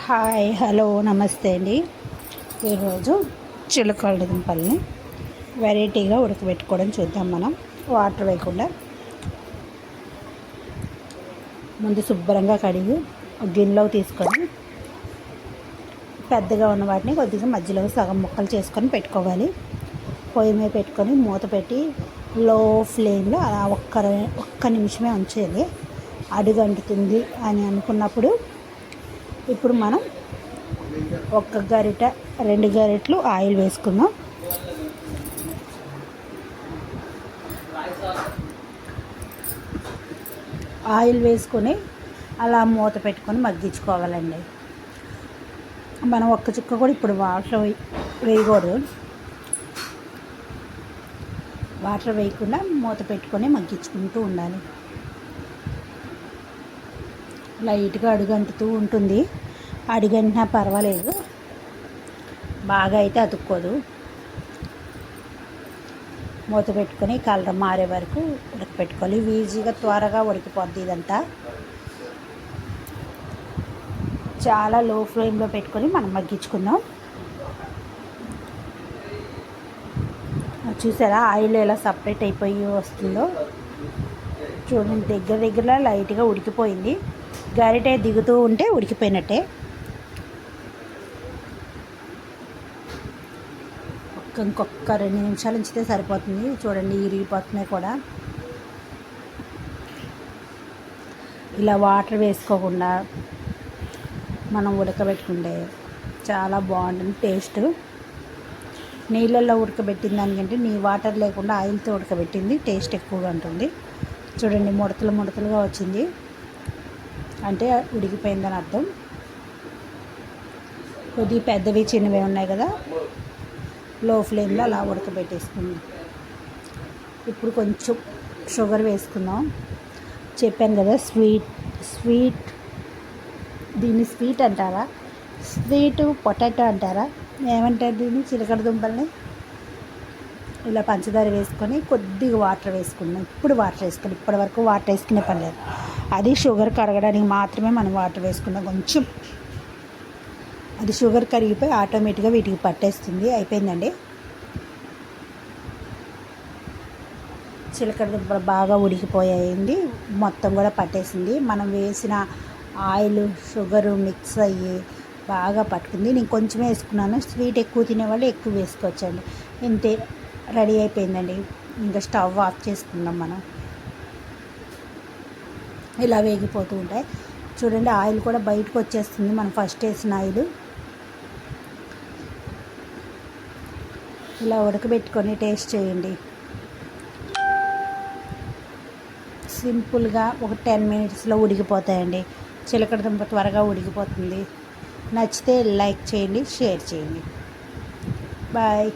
Hi hello నమస్తే అండి. ఈరోజు చిలకడ దుంపల్ని వెరైటీగా ఉడకబెట్టుకోవడం చూద్దాం. మనం వాటర్ వేయకుండా ముందు శుభ్రంగా కడిగి ఒక గిన్నెలో తీసుకొని పెద్దగా ఉన్న వాటిని కొద్దిగా మధ్యలో సగం ముక్కలు చేసుకొని పెట్టుకోవాలి. పొయ్యి మీద పెట్టుకొని మూత పెట్టి లో ఫ్లేమ్లో అలా ఒక్క నిమిషమే ఉంచేది. అడుగంటుతుంది అని అనుకున్నప్పుడు ఇప్పుడు మనం ఒక గరిట 2 గరిటెలు ఆయిల్ వేసుకుందాం. ఆయిల్ వేసుకొని అలా మూత పెట్టుకొని మగ్గించుకోవాలండి. మనం ఒక్క చుక్క కూడా ఇప్పుడు వాటర్ వేయకూడదు. వాటర్ వేయకుండా మూత పెట్టుకొని మగ్గించుకుంటూ ఉండాలి. లైట్గా అడుగంటుతూ ఉంటుంది. అడుగంటినా పర్వాలేదు, బాగా అయితే అతుక్కోదు. మూత పెట్టుకొని కలర్ మారే వరకు ఉడకపెట్టుకోవాలి. ఈజీగా త్వరగా ఉడికిపోద్ది. ఇదంతా చాలా లో ఫ్లేమ్లో పెట్టుకొని మనం మగ్గించుకుందాం. చూసారా ఆయిల్ ఎలా సపరేట్ అయిపోయి వస్తుందో చూడండి. దగ్గర లైట్గా ఉడికిపోయింది. గరిటె దిగుతూ ఉంటే ఉడికిపోయినట్టే. ఇంకొక 2 నిమిషాలు ఉంచితే సరిపోతుంది. చూడండి ఇరిగిపోతున్నాయి కూడా. ఇలా వాటర్ వేసుకోకుండా మనం ఉడకబెట్టుకుంటే చాలా బాగుంటుంది టేస్ట్. నీళ్ళల్లో ఉడకబెట్టిన దానికంటే వాటర్ లేకుండా ఆయిల్తో ఉడకబెట్టింది టేస్ట్ ఎక్కువగా ఉంటుంది. చూడండి ముడతలుగా వచ్చింది అంటే ఉడికిపోయిందని అర్థం. కొద్దిగా పెద్దవి చిన్నవి ఉన్నాయి కదా, లో ఫ్లేమ్లో అలా ఉడకబెట్టేసుకుందాం. ఇప్పుడు కొంచెం షుగర్ వేసుకుందాం. చెప్పాను కదా స్వీట్ దీన్ని స్వీట్ అంటారా, స్వీట్ పొటాటో అంటారా, ఏమంటారు దీన్ని? చిలకడ దుంపల్ని ఇలా పంచదార వేసుకొని కొద్దిగా వాటర్ వేసుకున్నాం. ఇప్పుడు వాటర్ వేసుకుని ఇప్పటి వరకు వాటర్ వేసుకునే పని లేదు. అది షుగర్ కరగడానికి మాత్రమే మనం వాటర్ వేసుకున్నాం. కొంచెం అది షుగర్ కరిగిపోయి ఆటోమేటిక్గా వీటికి పట్టేస్తుంది. అయిపోయిందండి. చిలకడ దుంపలు బాగా ఉడికిపోయాయండి. మొత్తం కూడా పట్టేసింది. మనం వేసిన ఆయిల్ షుగరు మిక్స్ అయ్యి బాగా పట్టుకుంది. నేను కొంచెమే వేసుకున్నాను. స్వీట్ ఎక్కువ తినేవాళ్ళు ఎక్కువ వేసుకోవచ్చండి. ఇంతే, రెడీ అయిపోయిందండి. ఇంకా స్టవ్ ఆఫ్ చేసుకుందాం. మనం ఇలా వేగిపోతూ ఉంటాయి. చూడండి ఆయిల్ కూడా బయటకు వచ్చేస్తుంది. మనం ఫస్ట్ వేసిన ఆయిల్ ఇలా ఉడకబెట్టుకొని టేస్ట్ చేయండి. సింపుల్గా ఒక 10 మినిట్స్లో ఉడికిపోతాయండి. చిలకడ దుంప త్వరగా ఉడికిపోతుంది. నచ్చితే లైక్ చేయండి, షేర్ చేయండి. బాయ్.